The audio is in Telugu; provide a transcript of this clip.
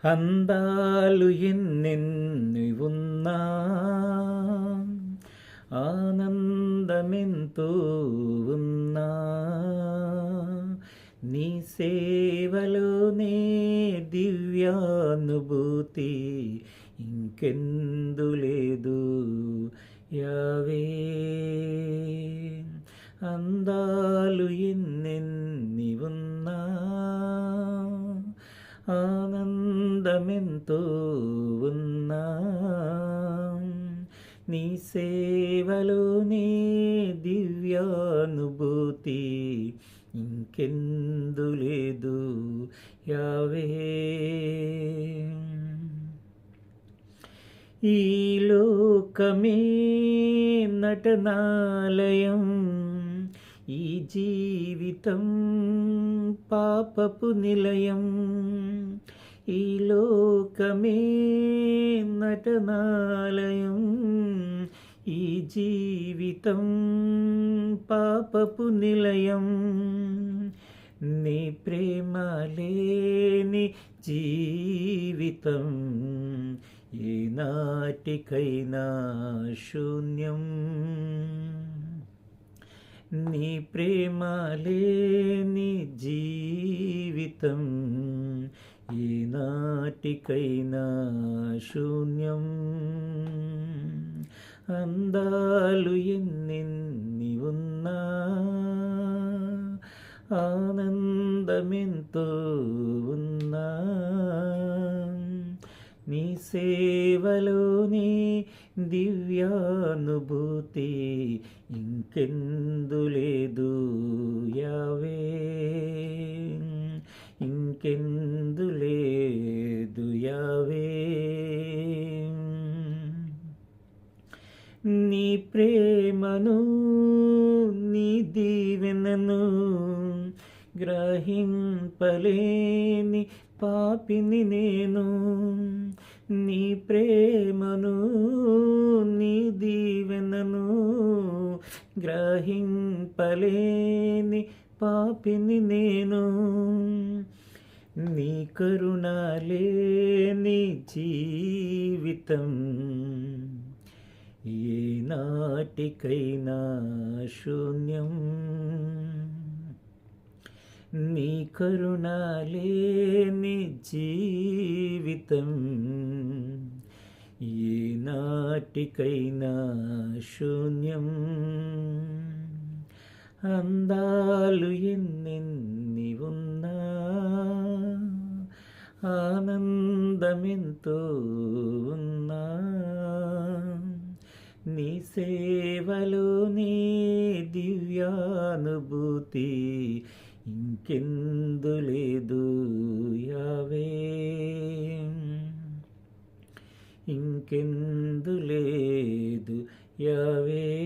అందాలు ఎన్నెన్ని ఉన్నా ఆనందమెంతో ఉన్నా నీ సేవలోనే దివ్యానుభూతి ఇంకెందు లేదు యావే. అందాలు ఎన్నెన్ని ఉన్నా ఆనందమెంతో ఉన్నా నీ సేవలోనే దివ్యానుభూతి ఇంకెందు లేదు యావే. ఈ లోకమే నటనాలయం, ఈ జీవితం పాపపు నిలయం. ఈ లోకమే నటనాలయం, ఈ జీవితం పాపపు నిలయం. నీ ప్రేమ లేని జీవితం ఏనాటికైనా శూన్యం. నీ ప్రేమ లేని జీవితం ఏనాటికైనా శూన్యం. అందాలు ఎన్నెన్ని ఉన్నా ఆనందమెంతో ఉన్నా నీ సేవలోని దివ్యానుభూతి ఇంకెందు లేదు యావే. ఇంకెందు లేదు యావే. నీ ప్రేమను నీ దీవెనను గ్రహింపలేని పాపిని నేను. నీ ప్రేమను నీ దీవెనను గ్రహింపలేని పాపిని నేను. నీ కరుణ లేని జీవితం ఏనాటికైనా శూన్యం. నీ కరుణ లేని జీవితం ఏనాటికైనా శూన్యం. అందాలు ఎన్నెన్ని ఉన్నా ఆనందమెంతో ఉన్నా నీ సేవలోని దివ్యానుభూతి ఇంకెందు లేదు యావే. ఇంకెందు లేదు యావే.